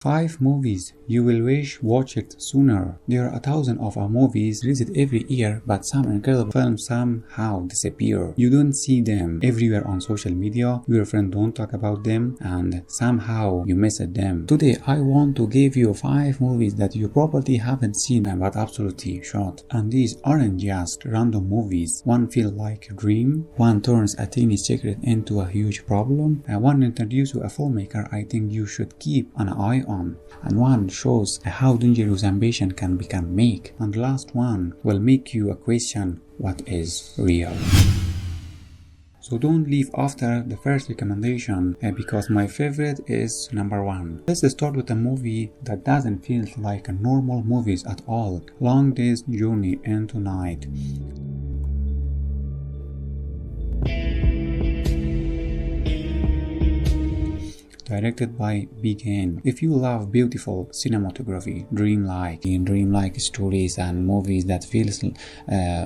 5 movies you will wish watched sooner. There are 1,000 of our movies released every year, but some incredible films somehow disappear. You don't see them everywhere on social media, your friends don't talk about them, and somehow you miss them. Today I want to give you 5 movies that you probably haven't seen but absolutely should. And these aren't just random movies. One feels like a dream, one turns a teeny secret into a huge problem, and one introduces you a filmmaker I think you should keep an eye on, and one shows how dangerous ambition can become make, and the last one will make you question what is real. So don't leave after the first recommendation because my favorite is number 1. Let's start with a movie that doesn't feel like a normal movies at all. Long Day's Journey into Night. Directed by Abed. If you love beautiful cinematography, dreamlike stories and movies that feels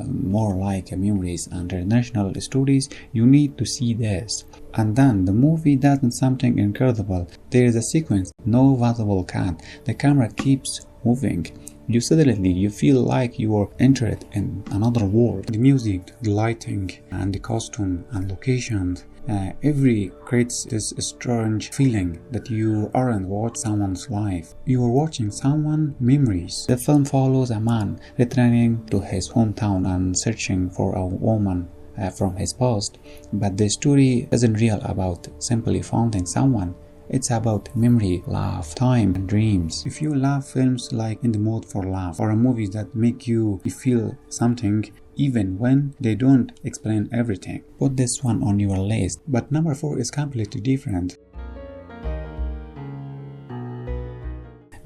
more like memories and international stories, you need to see this. And then the movie does something incredible. There is a sequence, no visible cut. The camera keeps moving. You feel like you are entered in another world. The music, the lighting, and the costume and locations. Every creates this strange feeling that you aren't watching someone's life. You are watching someone's memories. The film follows a man returning to his hometown and searching for a woman from his past. But the story isn't real about simply finding someone. It's about memory, love, time, and dreams. If you love films like In the Mood for Love or movies that make you feel something even when they don't explain everything, put this one on your list. But number 4 is completely different.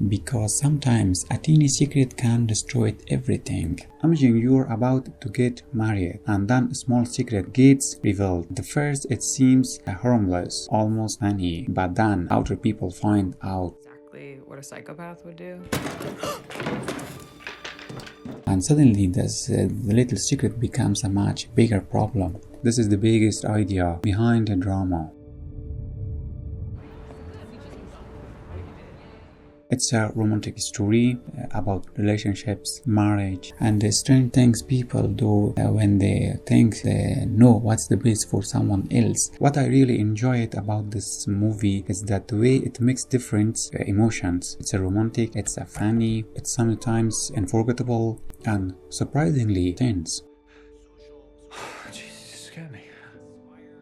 Because sometimes a teeny secret can destroy everything. Imagine you're about to get married and then a small secret gets revealed. At first it seems harmless, almost funny, but then other people find out exactly what a psychopath would do. And suddenly the little secret becomes a much bigger problem. This is the biggest idea behind the drama. It's a romantic story about relationships, marriage, and the strange things people do when they think they know what's the best for someone else. What I really enjoyed about this movie is that the way it mixes different emotions. It's a romantic, it's a funny, it's sometimes unforgettable, and surprisingly tense. Jesus, you scared me.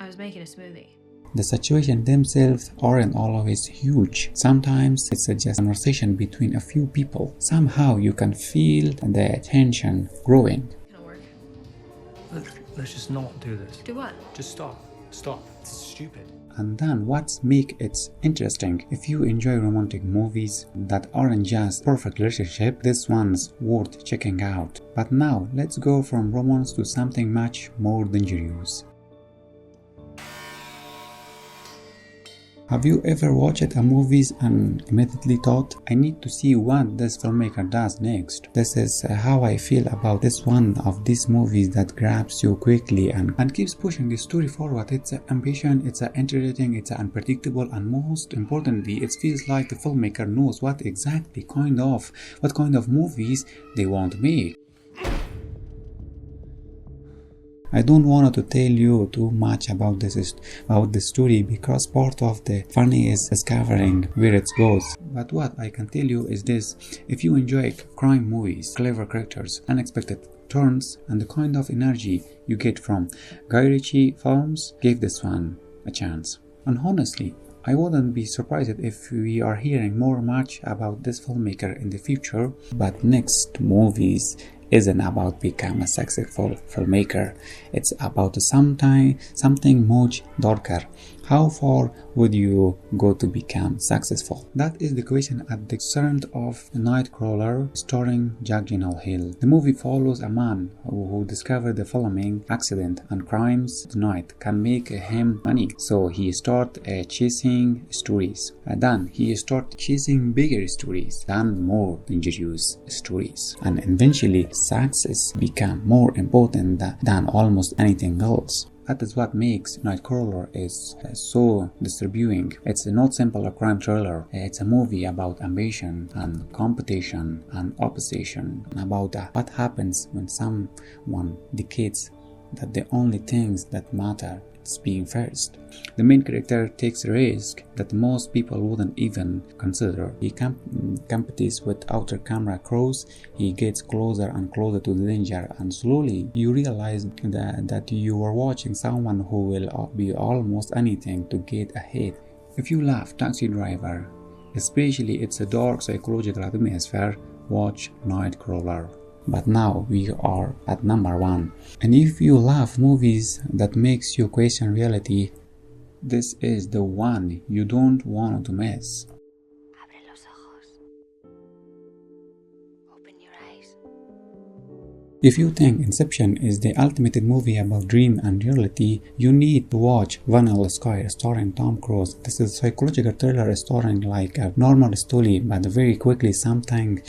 I was making a smoothie. The situations themselves aren't always huge. Sometimes it's just a conversation between a few people. Somehow you can feel the tension growing. It'll work. Let's just not do this. Do what? Just stop. Stop. It's stupid. And then what makes it interesting? If you enjoy romantic movies that aren't just perfect relationship, this one's worth checking out. But now let's go from romance to something much more dangerous. Have you ever watched a movie and immediately thought, I need to see what this filmmaker does next? This is how I feel about this one of these movies that grabs you quickly and keeps pushing the story forward. It's ambition, it's interesting, it's unpredictable, and most importantly, it feels like the filmmaker knows what kind of movies they want to make. I don't want to tell you too much about the story because part of the fun is discovering where it goes. But what I can tell you is this: if you enjoy crime movies, clever characters, unexpected turns, and the kind of energy you get from Guy Ritchie films, give this one a chance. And honestly, I wouldn't be surprised if we are hearing much about this filmmaker in the future. But next movies isn't about becoming a successful filmmaker. It's about something much darker. How far would you go to become successful? That is the question at the center of Nightcrawler, starring Jake Gyllenhaal. The movie follows a man who discovered the filming accident and crimes tonight can make him money. So he starts chasing stories. And then he starts chasing bigger stories, then more dangerous stories. And eventually success became more important than almost anything else. That is what makes Nightcrawler is so disturbing. It's not simple a crime thriller. It's a movie about ambition and competition and opposition, about what happens when someone dictates that the only things that matter is being first. The main character takes a risk that most people wouldn't even consider. He competes with outer camera crews. He gets closer and closer to the danger, and slowly you realize that you are watching someone who will be almost anything to get ahead. If you love Taxi Driver, especially its a dark psychological atmosphere, watch Nightcrawler. But now we are at number 1. And if you love movies that makes you question reality, this is the one you don't want to miss. Abre los ojos. Open your eyes. If you think Inception is the ultimate movie about dream and reality, you need to watch Vanilla Sky starring Tom Cruise. This is a psychological thriller starring like a normal story, but very quickly something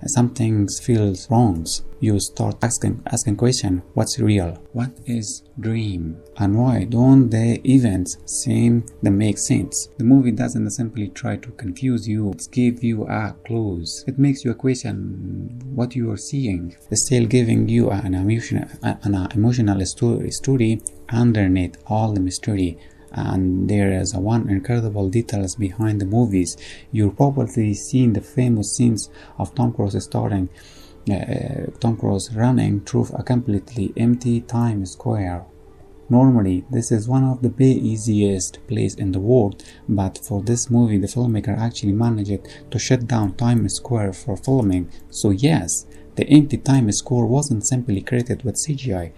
feels wrong. You start asking question, what's real? What is dream? And why don't the events seem to make sense? The movie doesn't simply try to confuse you, it gives you a clues. It makes you question what you are seeing. It's still giving you an emotional story underneath all the mystery. And there is one incredible details behind the movies. You've probably seen the famous scenes of Tom Cruise running through a completely empty Times Square. Normally, this is one of the easiest places in the world, but for this movie, the filmmaker actually managed to shut down Times Square for filming. So yes, the empty Times Square wasn't simply created with CGI.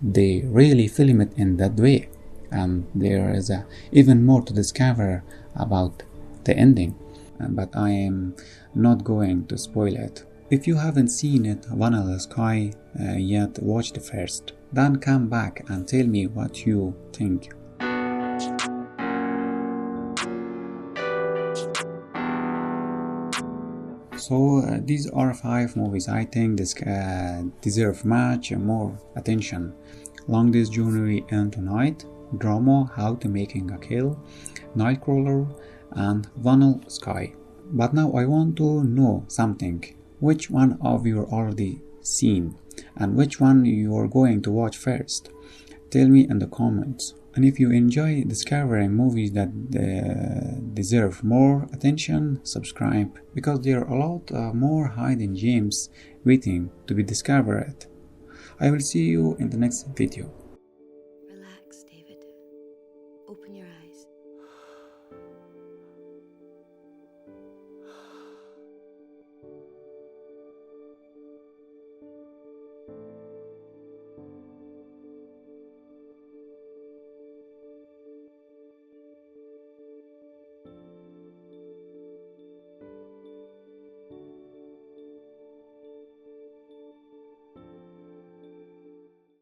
They really filmed it in that way. And there is even more to discover about the ending, but I am not going to spoil it. If you haven't seen it, Vanilla Sky, yet, watch it first. Then come back and tell me what you think. So these are 5 movies I think deserve much more attention. Longest Journey into Night, Drama, How to Making a Kill, Nightcrawler, and Vanilla Sky. But now I want to know something. Which one of you already seen, and which one you are going to watch first? Tell me in the comments. And if you enjoy discovering movies that deserve more attention, subscribe, because there are a lot more hidden gems waiting to be discovered. I will see you in the next video. Relax, David. Open your